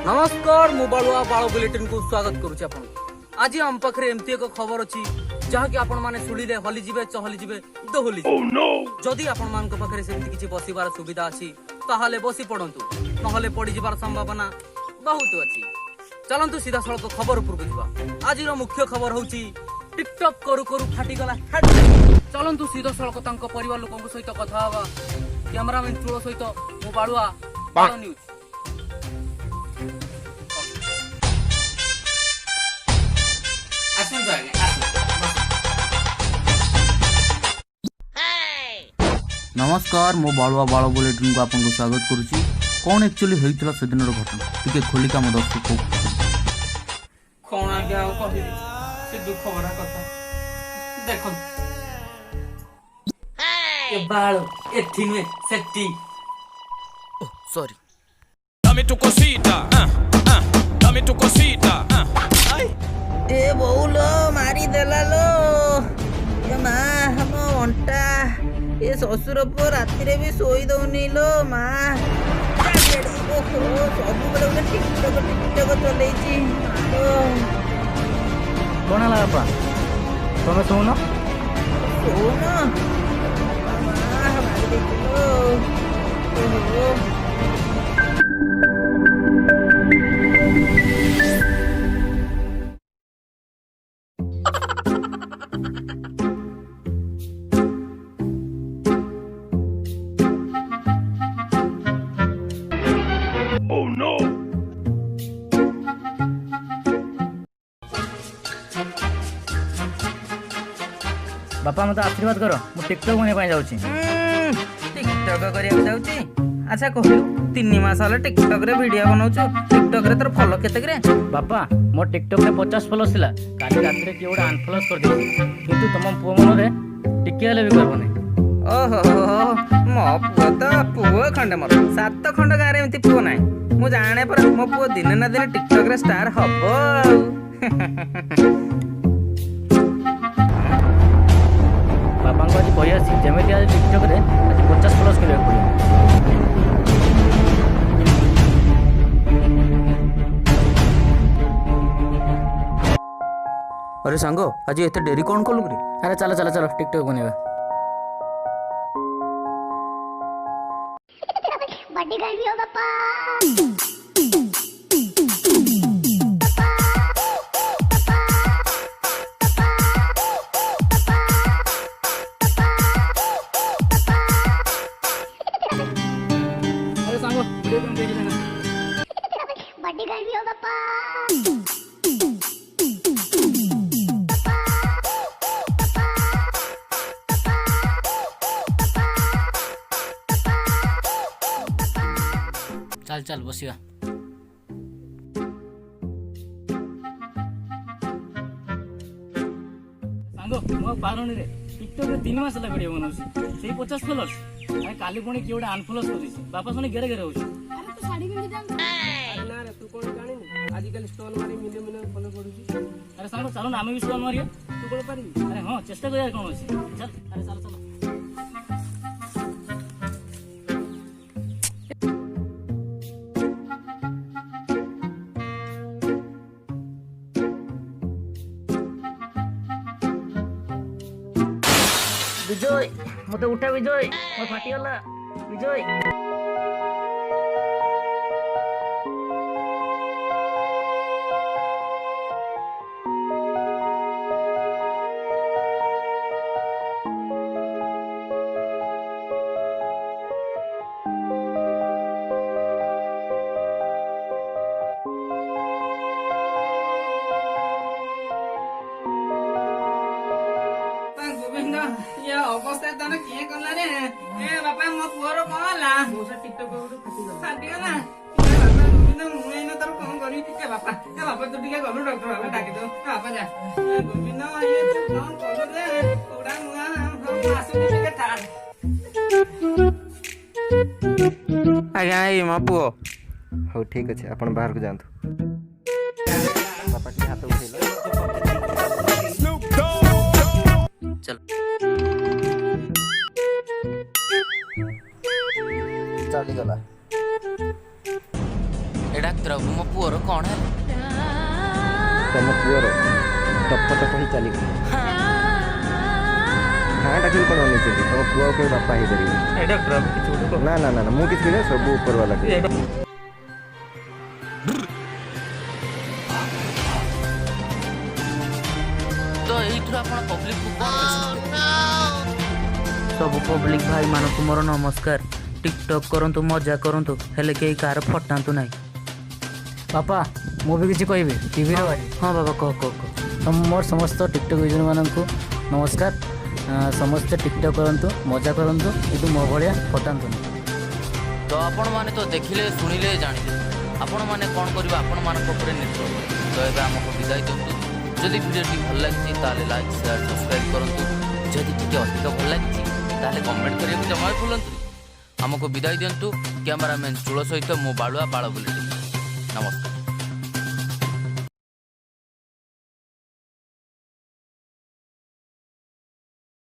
नमस्कार मु बालुआ बाल बुलेटिन को स्वागत करुच्ची आपन आज आम पाखे एमती एक खबर अच्छी जहाँकि आपण मैंने शुणिले हलिजे चहलिजे दोहली जदि आपण मान पाखे सेमती किसी बसबार सुविधा अच्छी ताहले बसी पड़तु नहले पड़ी जबार संभावना बहुत अच्छी। चलतु सीधा सड़क खबर उपरकू जावा। आज मुख्य खबर हूँ टिकटक करू करू फाटीगला चलतु सीधा सड़क परिवार लोक सहित कथा हवा कैमरामैन चूल सहित मु बालुआ बाल न्यूज। नमस्कार मो बालुआ बाल बुलेटिन को आपको स्वागत करुच्ची। कौन एक्चुअली होइतिला से दिन घटना टिके खोली काम दर्शक कौन आगे आ कहबी से दुख भरा कथा देखो ए बालो एथि नुए सेट्टी sorry dame tu cosita dame tu cosita ay ए बौलो मारी देला लो ये माँ हम अंटा ये ससुर पो राति रे भी सोई दौनी लो माँ ओहो सब बेले गोटे टिकटक चलेछि कौन है बापा तुम सुन सोन माँ मारी देखलो ओहो बापा मत आशीर्वाद करो मु टिकटक बने जाऊँ टिकटक करिया जाउची। अच्छा कहलु 3 मास होला टिकटक रे वीडियो बनाउछु टिकटक रे तोर फॉलो केते करे बापा मो टिकटक रे 50 फॉलोअर्स थिला काली रात रे कियोडा अनफॉलो कर दे किंतु तुम पुओ मन रे टिके हेले भी करबो नै। ओहो मो पुओ तो पुओ खंडे मोर 7 खंड गारे एमती पुओ नाही मु जाने पर मो पुओ दिन ना दिन टिकटक रे स्टार हबो। बापा को आज कहि आसी जेमेति आज टिकटक रे आज 50 फॉलोअर्स करिया पड़ियो। अरे सांगो आज एते डेरी कौन कलु रे? अरे चलो चलो चलो टिकटक बनेगा। बर्थडे गर्ल भी हो पापा। अरे सांगो वीडियो तुम देख लेना। बर्थडे गर्ल भी हो पापा। चल चल बसिया। सांगो मो पारोनी रे टिकटक रे 3 मास ला वीडियो बनाउसी सेही 50 फॉलोअर्स अरे काली पुणी कियोडा अनफॉलो करदिसी बापा सुनी गेरे गेरे होची। अरे तू साड़ी पिंदी जान ना रे तू कोन जानिनी आजिकल स्टोन मारी मिलियन फॉलो करूची। अरे सांगो चलो ना आमे भी स्टोन मारिया तू कोन पारी अरे हां चेष्टा करिया कोन अछि चल अरे चलो चलो विजय मते उठा विजय मो फाटी गला विजय। गोविंद ये अवस्था तने किए कला रे ए बापा मो पुअर कहला मोसा टिकटक को फाटी गला फाटी गला ए बापा गोविंद मुई न तोर कोन करी ए बापा तू टिके गलु डॉक्टर बाबा डाके दो बापा जा ए गोविंद ये तू कोन करू रे उडा मुआ हम आसु टिके ठाड़ आज्ञा ए मो पुओ हो ठीक अच्छे आपण बाहर को जातु बापा के हाथ उठेला चल चली गला ଏ ଡାକ୍ତରବାବୁ ମୋ ପୁଅର କ'ଣ ହେଲା? ତମ ପୁଅର ଟପ ଟପ ହିଁ ଚାଲିବ। ହଁ ଡାକ୍ତର କ'ଣ ଅନେଇଛନ୍ତି? ତମ ପୁଅ ଆଉ କେବେ ବାପା ହେଇପାରିବେ? ନା ନା ନା ନା ମୁଁ କିଛି କହିବି ସବୁ ଉପର ବାଲା ତ ଏଇଥିରୁ ଆପଣ ପବ୍ଲିକକୁ ସବୁ ପବ୍ଲିକ ଭାଇମାନଙ୍କୁ ମୋର ନମସ୍କାର। ଟିକଟକ୍ କରନ୍ତୁ, ମଜା କରନ୍ତୁ, ହେଲେ କେହି କାହାର ଫଟାନ୍ତୁ ନାହିଁ। ବାପା ମୁଁ ବି କିଛି କହିବି ଟିଭିରେ ହଁ ବାବା କହ କହ କହ। ମୋର ସମସ୍ତ ଟିକଟକ୍ ୟୁଜର୍ମାନଙ୍କୁ ନମସ୍କାର। ସମସ୍ତେ ଟିକଟକ୍ କରନ୍ତୁ, ମଜା କରନ୍ତୁ, କିନ୍ତୁ ମୋ ଭଳିଆ ଫଟାନ୍ତୁନି। ତ ଆପଣମାନେ ତ ଦେଖିଲେ ଶୁଣିଲେ ଜାଣିଲେ, ଆପଣମାନେ କ'ଣ କରିବେ ଆପଣମାନଙ୍କ ଉପରେ ନିର୍ଭର କରେ। ତ ଏବେ ଆମକୁ ବିଦାୟ ଦିଅନ୍ତୁ। ଯଦି ଭିଡ଼ିଓଟି ଭଲ ଲାଗିଛି ତାହେଲେ ଲାଇକ୍ ସେୟାର ସବସ୍କ୍ରାଇବ୍ କରନ୍ତୁ। ଯଦି ଟିକେ ଅଧିକ ଭଲ ଲାଗିଛି ତାହେଲେ କମେଣ୍ଟ କରିବାକୁ ଜମା ବି ଭୁଲନ୍ତୁନି। ଆମକୁ ବିଦାୟ ଦିଅନ୍ତୁ। କ୍ୟାମେରାମ୍ୟାନ୍ ଚୂଳ ସହିତ ମୁଁ ବାଳୁଆ ବାଳ ବୁଲିଥିଲି। ନମସ୍କାର।